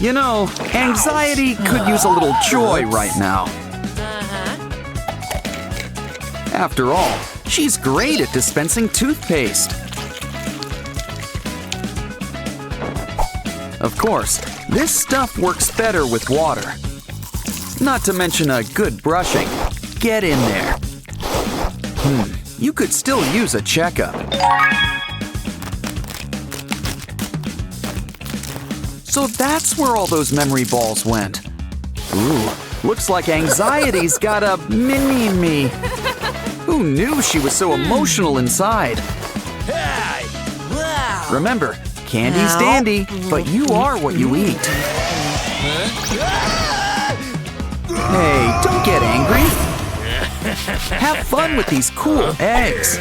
You know, anxiety could use a little joy right now. After all, she's great at dispensing toothpaste. Of course, this stuff works better with water. Not to mention a good brushing. Get in there. You could still use a checkup. So that's where all those memory balls went. Ooh, looks like anxiety's got a mini-me. Who knew she was so emotional inside? Remember, candy's dandy, but you are what you eat. Hey, don't get angry. Have fun with these cool eggs.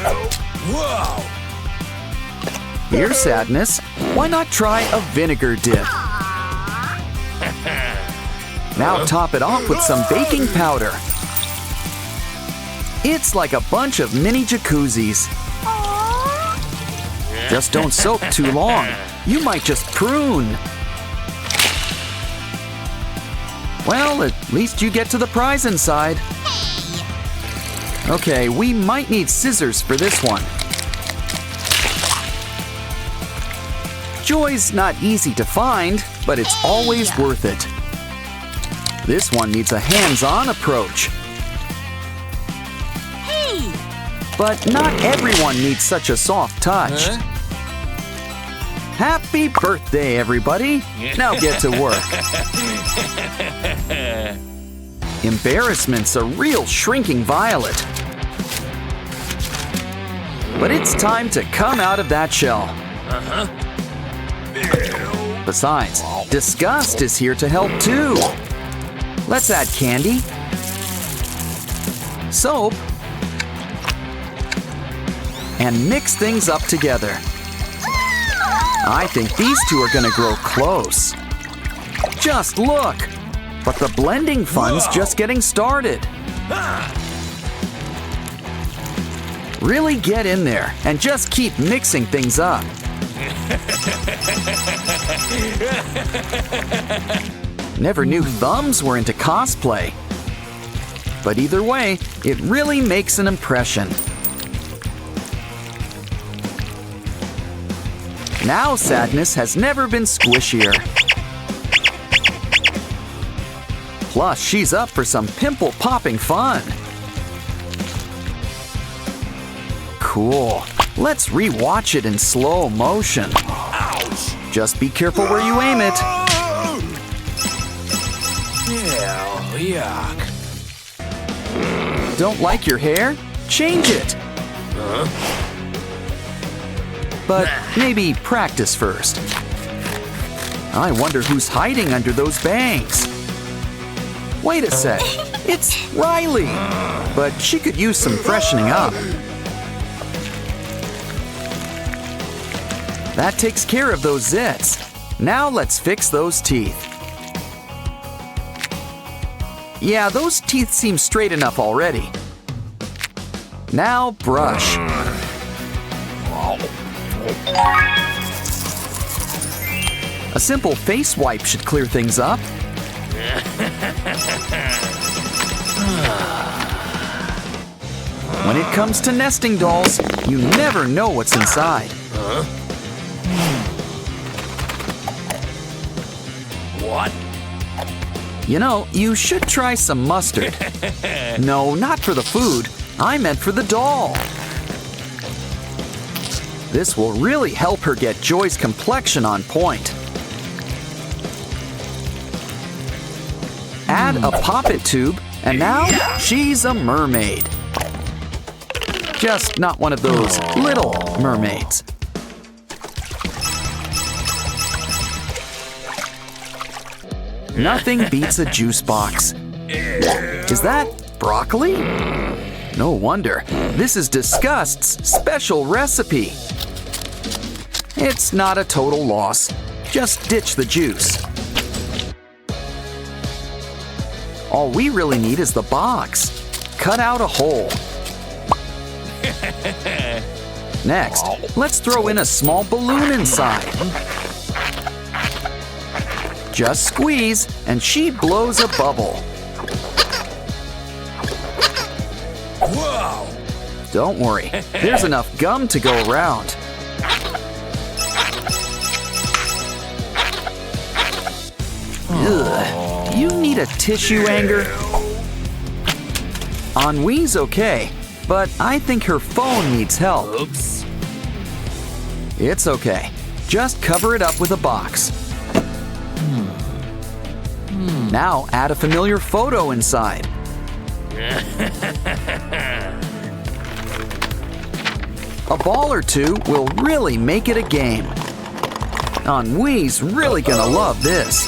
Here, Sadness, why not try a vinegar dip? Now top it off with some baking powder. It's like a bunch of mini jacuzzis. Just don't soak too long. You might just prune. Well, at least you get to the prize inside. Okay, we might need scissors for this one. Joy's not easy to find, but it's always worth it. This one needs a hands-on approach. But not everyone needs such a soft touch. Happy birthday, everybody! Now get to work. Embarrassment's a real shrinking violet. But it's time to come out of that shell. Besides, disgust is here to help too. Let's add candy, soap, and mix things up together. I think these two are gonna grow close. Just look! But the blending fun's just getting started. Really get in there and just keep mixing things up. Never knew thumbs were into cosplay. But either way, it really makes an impression. Now Sadness has never been squishier. Plus, she's up for some pimple-popping fun. Cool. Let's re-watch it in slow motion. Ouch. Just be careful where you aim it. Yuck. Don't like your hair? Change it. But maybe practice first. I wonder who's hiding under those bangs. Wait a sec. It's Riley. But she could use some freshening up. That takes care of those zits. Now let's fix those teeth. Yeah, those teeth seem straight enough already. Now brush. A simple face wipe should clear things up. When it comes to nesting dolls, you never know what's inside. What? You know, you should try some mustard. No, not for the food. I meant for the doll. This will really help her get Joy's complexion on point. Add a poppet tube, and now she's a mermaid. Just not one of those little mermaids. Nothing beats a juice box. Is that broccoli? No wonder. This is Disgust's special recipe. It's not a total loss. Just ditch the juice. All we really need is the box. Cut out a hole. Next, let's throw in a small balloon inside. Just squeeze, and she blows a bubble. Whoa! Don't worry, there's enough gum to go around. Ugh, you need a tissue, Anger? Ennui's okay, but I think her phone needs help. Oops. It's okay. Just cover it up with a box. Now add a familiar photo inside. A ball or two will really make it a game. Ennui's really gonna love this.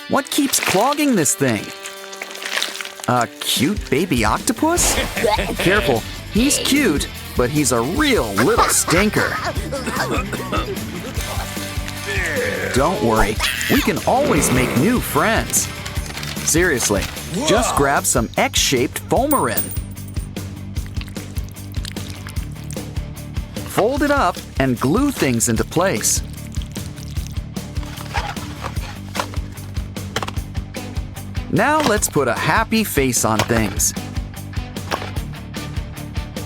What keeps clogging this thing? A cute baby octopus? Careful, he's cute, but he's a real little stinker. Don't worry, we can always make new friends. Seriously, just grab some X-shaped foamerin. Fold it up and glue things into place. Now let's put a happy face on things.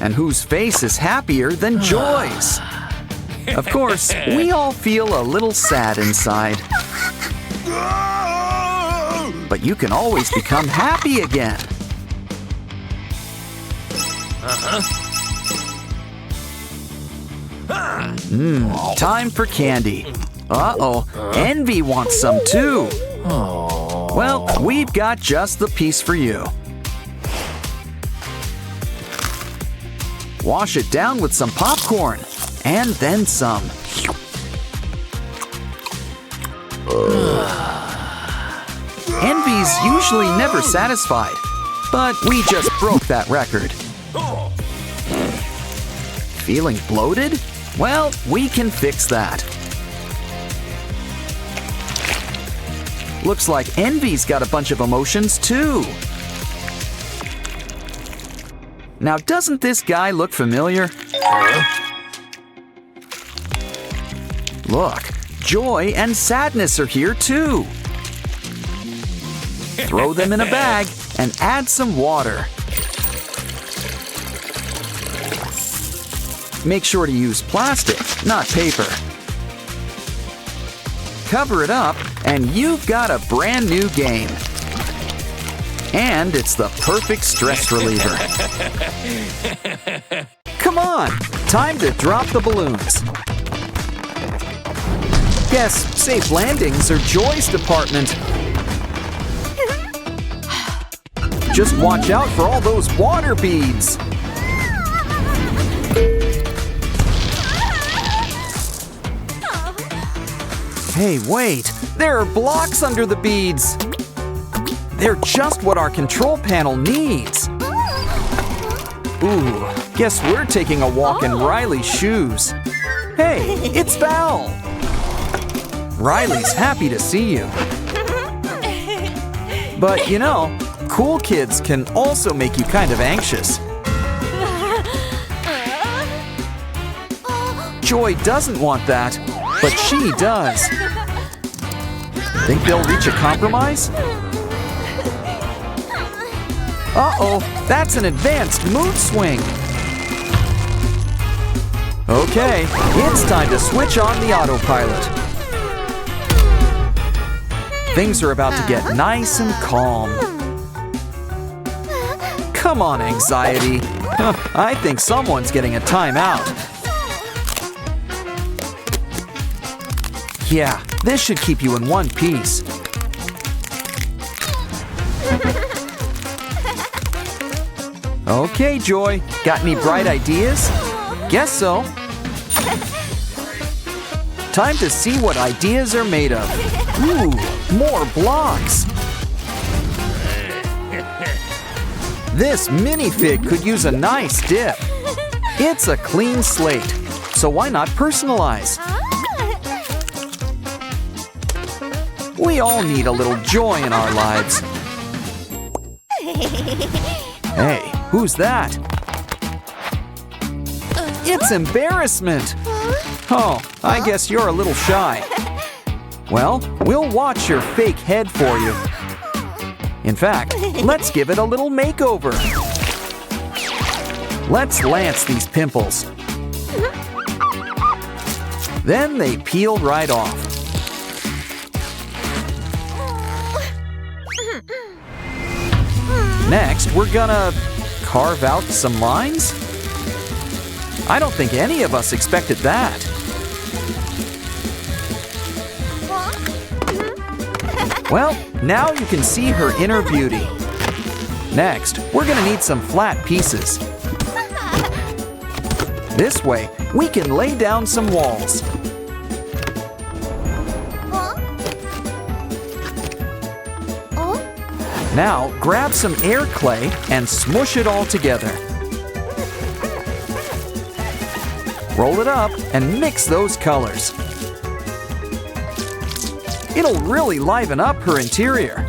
And whose face is happier than Joy's? Of course, we all feel a little sad inside. But you can always become happy again. Time for candy. Uh-oh, Envy wants some too. Well, we've got just the piece for you. Wash it down with some popcorn, and then some. Envy's usually never satisfied, but we just broke that record. Feeling bloated? Well, we can fix that. Looks like Envy's got a bunch of emotions too. Now, doesn't this guy look familiar? Look, Joy and Sadness are here too. Throw them in a bag and add some water. Make sure to use plastic, not paper. Cover it up, and you've got a brand new game. And it's the perfect stress reliever. Come on, time to drop the balloons. Guess safe landings are Joy's department. Just watch out for all those water beads. Hey, wait, there are blocks under the beads. They're just what our control panel needs. Ooh, guess we're taking a walk in Riley's shoes. Hey, it's Val. Riley's happy to see you. But you know, cool kids can also make you kind of anxious. Joy doesn't want that, but she does. Think they'll reach a compromise? Uh-oh, that's an advanced mood swing. Okay, it's time to switch on the autopilot. Things are about to get nice and calm. Come on, anxiety. I think someone's getting a timeout. Yeah, this should keep you in one piece. Okay, Joy, got any bright ideas? Guess so. Time to see what ideas are made of. Ooh, more blocks. This minifig could use a nice dip. It's a clean slate, so why not personalize? We all need a little joy in our lives. Hey, who's that? It's embarrassment. Oh, I guess you're a little shy. Well, we'll watch your fake head for you. In fact, let's give it a little makeover. Let's lance these pimples. Then they peel right off. Next, we're gonna carve out some lines? I don't think any of us expected that. Well, now you can see her inner beauty. Next, we're gonna need some flat pieces. This way, we can lay down some walls. Now, grab some air clay and smush it all together. Roll it up and mix those colors. It'll really liven up her interior.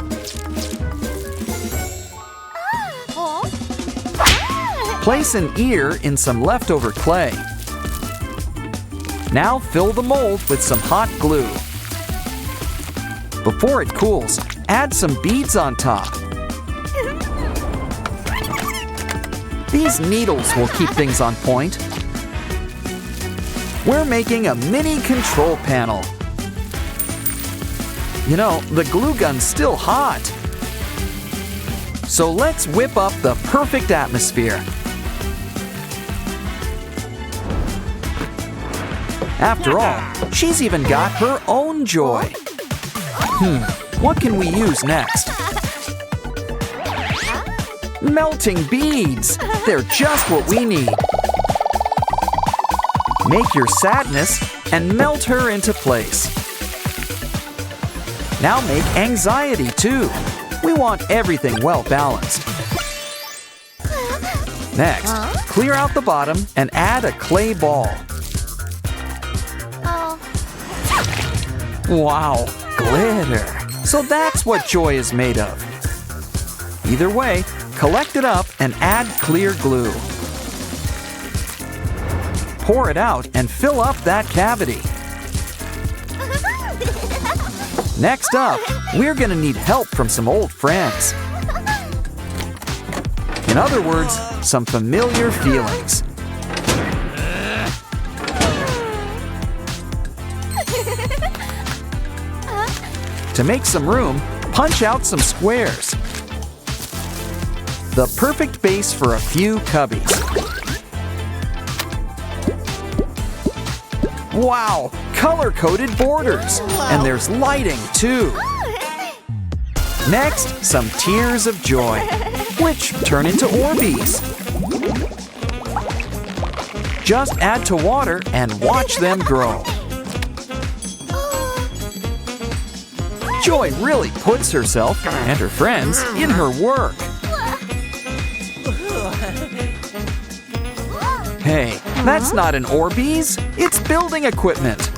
Place an ear in some leftover clay. Now fill the mold with some hot glue. Before it cools, add some beads on top. These needles will keep things on point. We're making a mini control panel. You know, the glue gun's still hot. So let's whip up the perfect atmosphere. After all, she's even got her own joy. What can we use next? Melting beads! They're just what we need. Make your sadness and melt her into place. Now make anxiety too. We want everything well balanced. Next, clear out the bottom and add a clay ball. Wow, glitter! So that's what joy is made of. Either way, collect it up and add clear glue. Pour it out and fill up that cavity. Next up, we're gonna need help from some old friends. In other words, some familiar feelings. To make some room, punch out some squares. The perfect base for a few cubbies. Wow, color-coded borders. And there's lighting too. Next, some tears of joy, which turn into Orbeez. Just add to water and watch them grow. Joy really puts herself and her friends in her work. Hey, that's not an Orbeez, it's building equipment.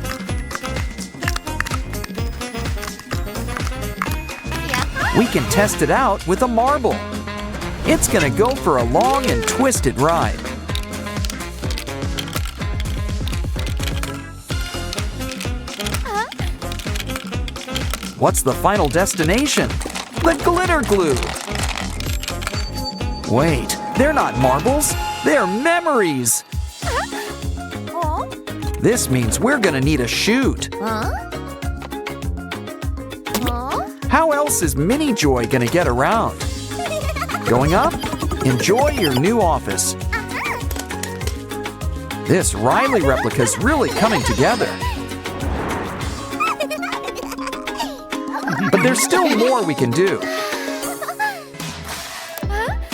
We can test it out with a marble. It's gonna go for a long and twisted ride. What's the final destination? The glitter glue! Wait, they're not marbles, they're memories! This means we're gonna need a chute. How else is Mini Joy gonna get around? Going up? Enjoy your new office. This Riley replica's really coming together. But there's still more we can do.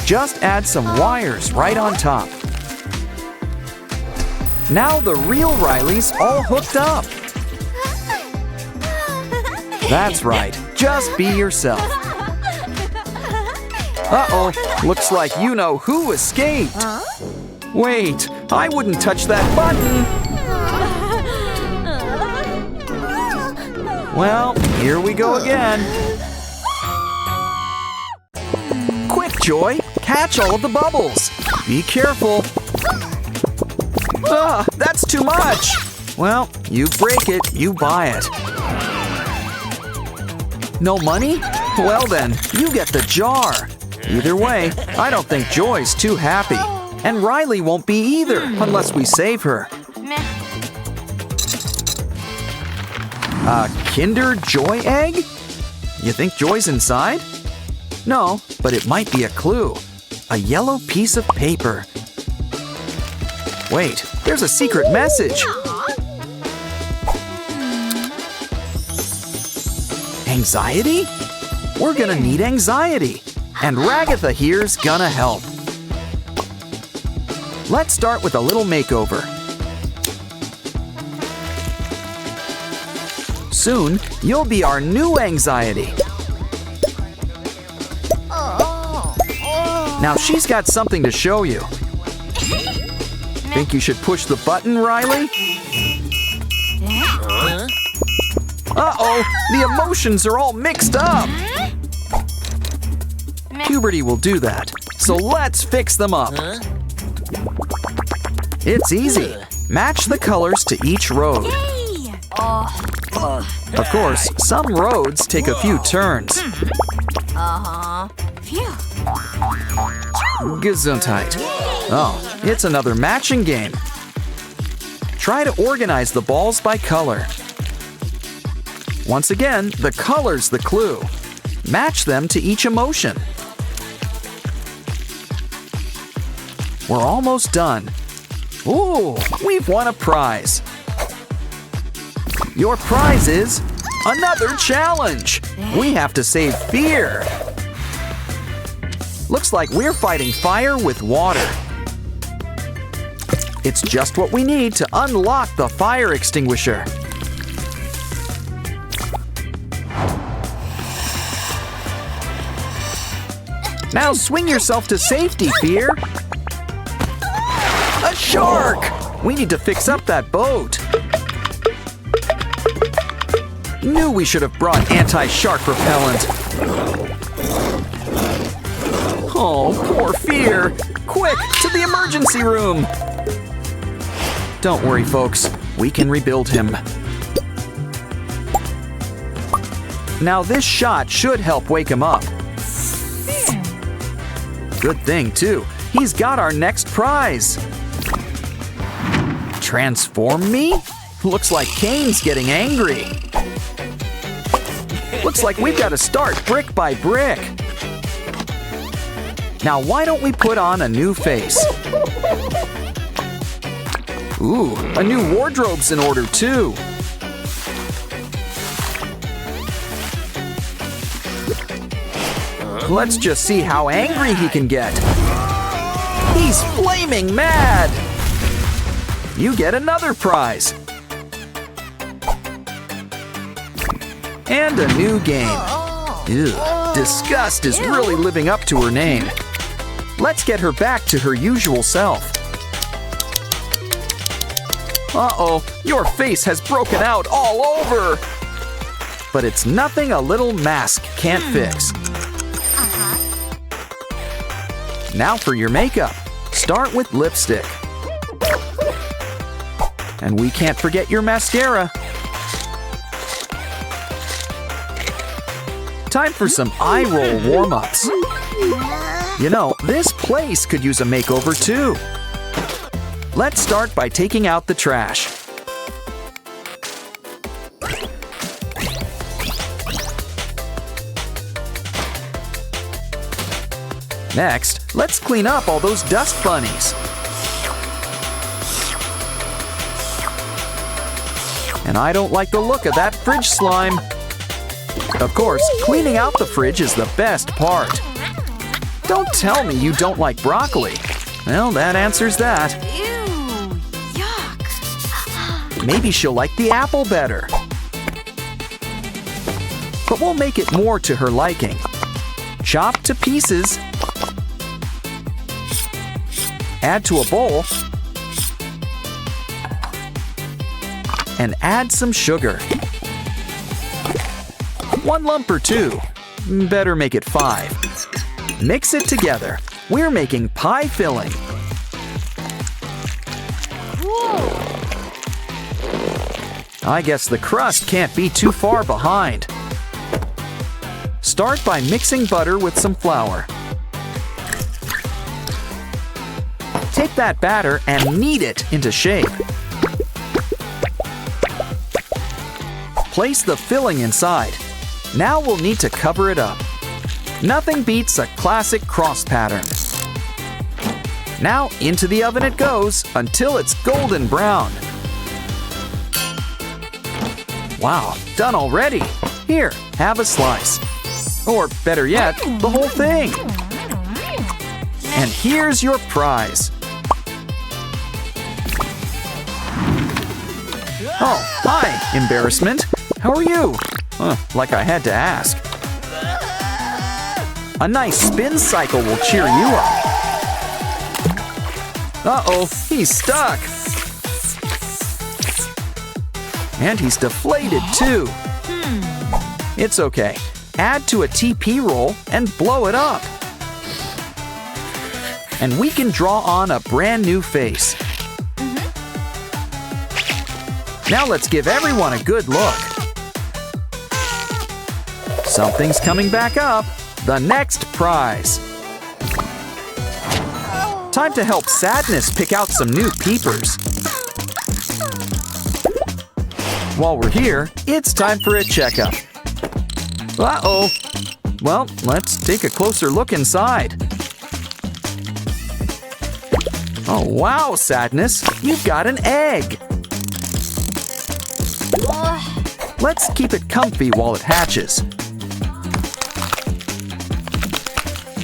Just add some wires right on top. Now the real Riley's all hooked up. That's right, just be yourself. Uh-oh, looks like you know who escaped. Wait, I wouldn't touch that button. Well, here we go again. Quick, Joy, catch all of the bubbles. Be careful. That's too much. Well, you break it, you buy it. No money? Well then, you get the jar. Either way, I don't think Joy's too happy. And Riley won't be either, unless we save her. A Kinder Joy egg? You think Joy's inside? No, but it might be a clue. A yellow piece of paper. Wait, there's a secret message. Anxiety? We're gonna need anxiety. And Ragatha here's gonna help. Let's start with a little makeover. Soon, you'll be our new anxiety. Now she's got something to show you. Think you should push the button, Riley? Uh-oh, the emotions are all mixed up. Puberty will do that, so let's fix them up. It's easy. Match the colors to each road. Of course, some roads take a few turns. Gesundheit. Oh, it's another matching game. Try to organize the balls by color. Once again, the color's the clue. Match them to each emotion. We're almost done. Ooh, we've won a prize. Your prize is another challenge. We have to save Fear. Looks like we're fighting fire with water. It's just what we need to unlock the fire extinguisher. Now swing yourself to safety, Fear. A shark! We need to fix up that boat. Knew we should have brought anti-shark repellent. Oh, poor Fear. Quick, to the emergency room. Don't worry, folks. We can rebuild him. Now this shot should help wake him up. Good thing, too. He's got our next prize. Transform me? Looks like Kane's getting angry. Looks like we've got to start brick by brick. Now why don't we put on a new face? Ooh, a new wardrobe's in order too. Let's just see how angry he can get. He's flaming mad! You get another prize. And a new game. Ew, Disgust is really living up to her name. Let's get her back to her usual self. Uh-oh, your face has broken out all over. But it's nothing a little mask can't fix. Now for your makeup. Start with lipstick. And we can't forget your mascara. Time for some eye roll warm-ups. You know, this place could use a makeover too. Let's start by taking out the trash. Next, let's clean up all those dust bunnies. And I don't like the look of that fridge slime. Of course, cleaning out the fridge is the best part. Don't tell me you don't like broccoli. Well, that answers that. Ew, yuck. Maybe she'll like the apple better. But we'll make it more to her liking. Chop to pieces. Add to a bowl. And add some sugar. 1 lump or 2. Better make it 5. Mix it together. We're making pie filling. I guess the crust can't be too far behind. Start by mixing butter with some flour. Take that batter and knead it into shape. Place the filling inside. Now we'll need to cover it up. Nothing beats a classic cross pattern. Now into the oven it goes until it's golden brown. Wow, done already. Here, have a slice. Or better yet, the whole thing. And here's your prize. Oh, hi, embarrassment. How are you? Like I had to ask. A nice spin cycle will cheer you up. Uh-oh, he's stuck. And he's deflated too. It's okay. Add to a TP roll and blow it up. And we can draw on a brand new face. Now let's give everyone a good look. Something's coming back up. The next prize. Time to help Sadness pick out some new peepers. While we're here, it's time for a checkup. Uh-oh. Well, let's take a closer look inside. Oh, wow, Sadness. You've got an egg. Let's keep it comfy while it hatches.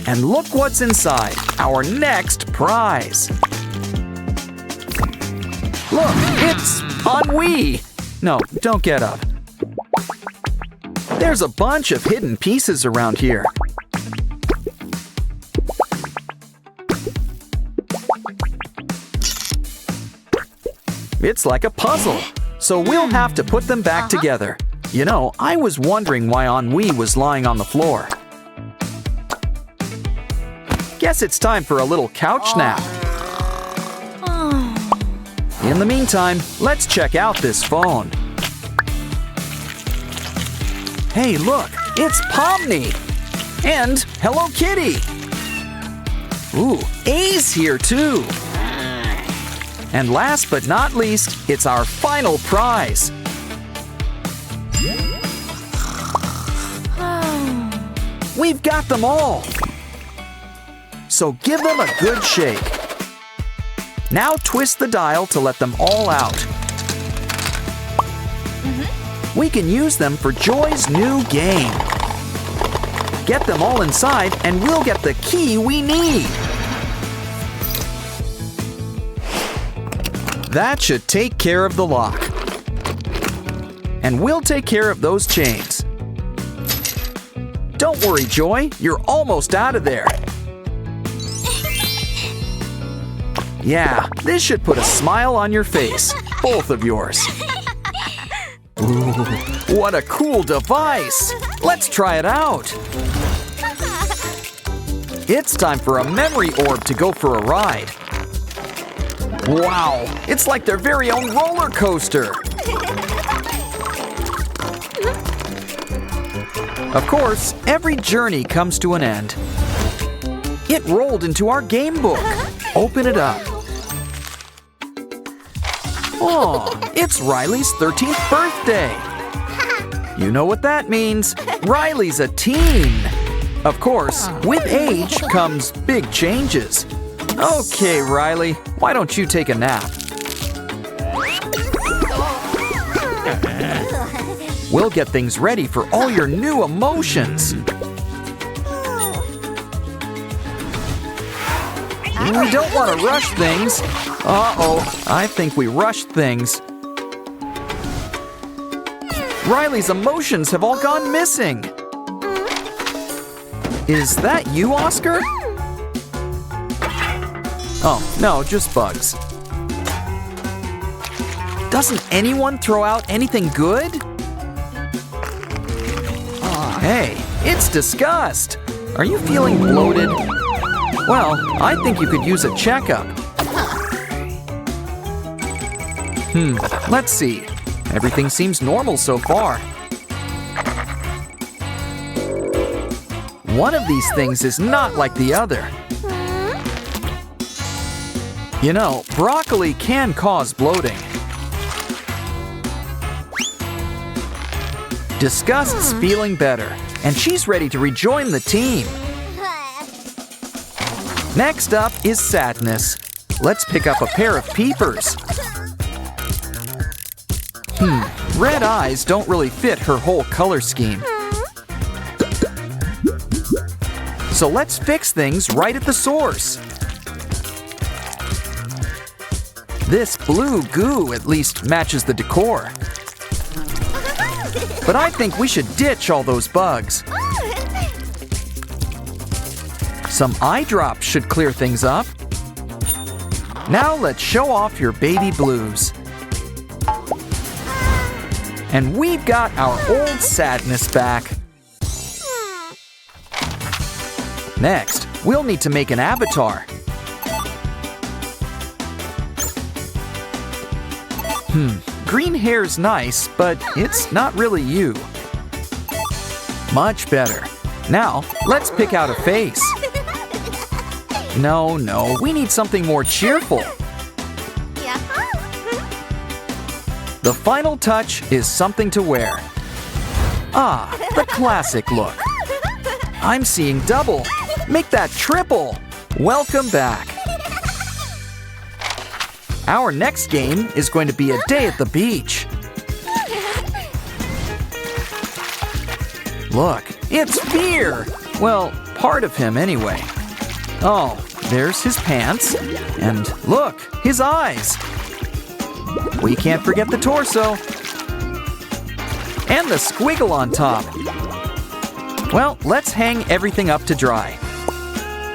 And look what's inside, our next prize. Look, it's ennui. No, don't get up. There's a bunch of hidden pieces around here. It's like a puzzle, so we'll have to put them back together. You know, I was wondering why Ennui was lying on the floor. Guess it's time for a little couch nap. In the meantime, let's check out this phone. Hey, look, it's Pomni! And Hello Kitty! Ooh, A's here too! And last but not least, it's our final prize. We've got them all! So give them a good shake. Now twist the dial to let them all out. We can use them for Joy's new game. Get them all inside and we'll get the key we need. That should take care of the lock. And we'll take care of those chains. Don't worry, Joy, you're almost out of there. Yeah, this should put a smile on your face, both of yours. Ooh, what a cool device! Let's try it out. It's time for a memory orb to go for a ride. Wow, it's like their very own roller coaster. Of course, every journey comes to an end. It rolled into our game book. Open it up. Oh, it's Riley's 13th birthday. You know what that means. Riley's a teen. Of course, with age comes big changes. Okay, Riley, why don't you take a nap? We'll get things ready for all your new emotions. We don't want to rush things. Uh-oh, I think we rushed things. Riley's emotions have all gone missing. Is that you, Oscar? Oh, no, just bugs. Doesn't anyone throw out anything good? Hey, it's disgust. Are you feeling bloated? Well, I think you could use a checkup. Let's see. Everything seems normal so far. One of these things is not like the other. You know, broccoli can cause bloating. Disgust's feeling better, and she's ready to rejoin the team. Next up is sadness. Let's pick up a pair of peepers. Red eyes don't really fit her whole color scheme. So let's fix things right at the source. This blue goo at least matches the decor. But I think we should ditch all those bugs. Some eye drops should clear things up. Now let's show off your baby blues. And we've got our old sadness back. Next, we'll need to make an avatar. Green hair's nice, but it's not really you. Much better. Now, let's pick out a face. No, we need something more cheerful. The final touch is something to wear. Ah, the classic look. I'm seeing double. Make that triple. Welcome back. Our next game is going to be a day at the beach. Look, it's Fear. Well, part of him anyway. Oh, there's his pants. And look, his eyes. We can't forget the torso. And the squiggle on top. Well, let's hang everything up to dry.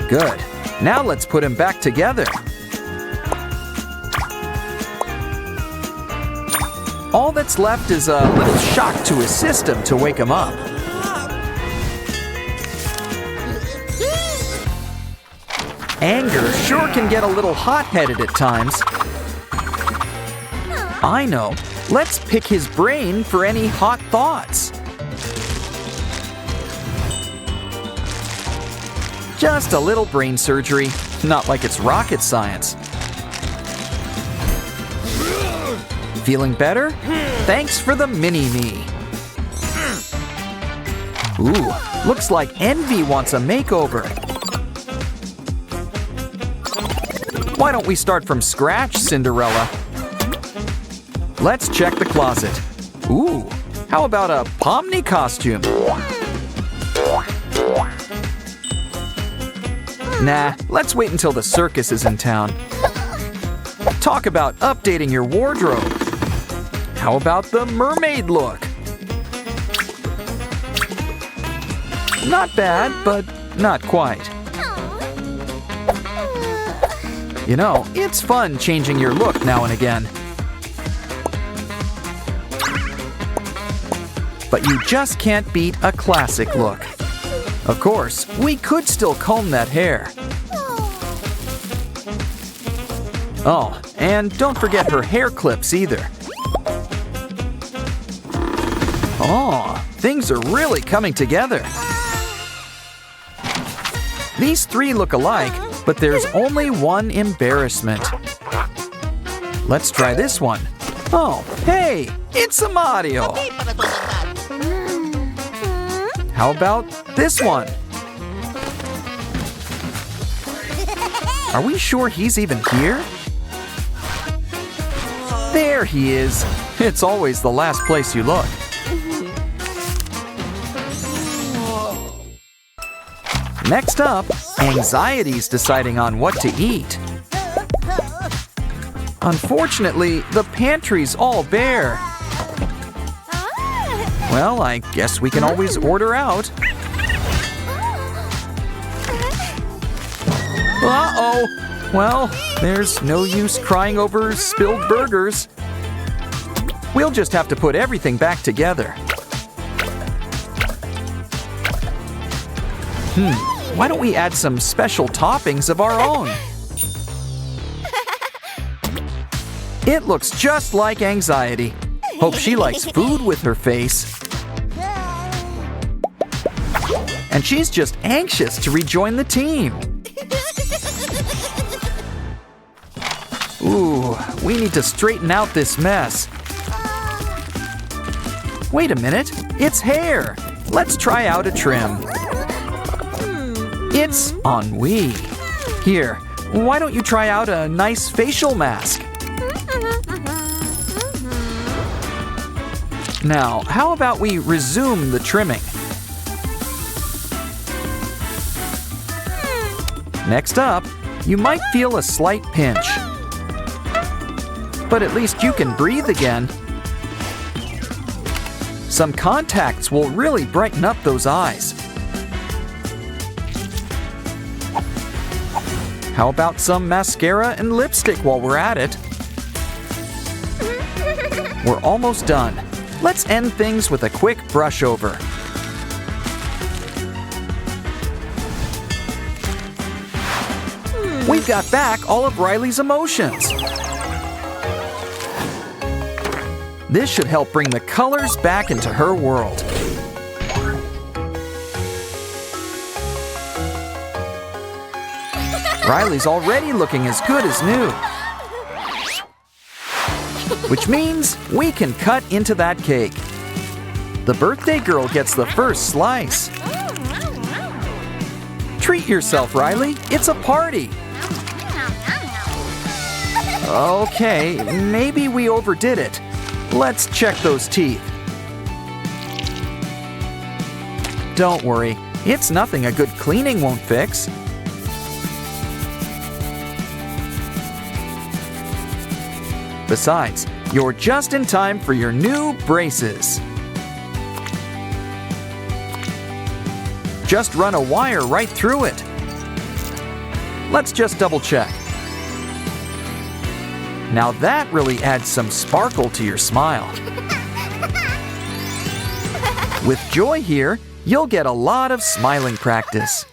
Good. Now let's put him back together. All that's left is a little shock to his system to wake him up. Anger sure can get a little hot-headed at times. I know. Let's pick his brain for any hot thoughts. Just a little brain surgery. Not like it's rocket science. Feeling better? Thanks for the mini-me. Ooh, looks like Envy wants a makeover. Why don't we start from scratch, Cinderella? Let's check the closet. Ooh, how about a Pomni costume? Nah, let's wait until the circus is in town. Talk about updating your wardrobe. How about the mermaid look? Not bad, but not quite. You know, it's fun changing your look now and again. But you just can't beat a classic look. Of course, we could still comb that hair. Oh, and don't forget her hair clips either. Oh, things are really coming together. These three look alike, but there's only one embarrassment. Let's try this one. Oh, hey, it's a Mario. How about this one? Are we sure he's even here? There he is. It's always the last place you look. Next up, anxiety's deciding on what to eat. Unfortunately, the pantry's all bare. Well, I guess we can always order out. Uh-oh! Well, there's no use crying over spilled burgers. We'll just have to put everything back together. Why don't we add some special toppings of our own? It looks just like anxiety. Hope she likes food with her face. And she's just anxious to rejoin the team. Ooh, we need to straighten out this mess. Wait a minute, it's hair. Let's try out a trim. It's ennui. Here, why don't you try out a nice facial mask? Now, how about we resume the trimming? Next up, you might feel a slight pinch. But at least you can breathe again. Some contacts will really brighten up those eyes. How about some mascara and lipstick while we're at it? We're almost done. Let's end things with a quick brush over. We've got back all of Riley's emotions. This should help bring the colors back into her world. Riley's already looking as good as new. Which means we can cut into that cake. The birthday girl gets the first slice. Treat yourself, Riley. It's a party. Okay, maybe we overdid it. Let's check those teeth. Don't worry, it's nothing a good cleaning won't fix. Besides, you're just in time for your new braces. Just run a wire right through it. Let's just double check. Now that really adds some sparkle to your smile. With Joy here, you'll get a lot of smiling practice.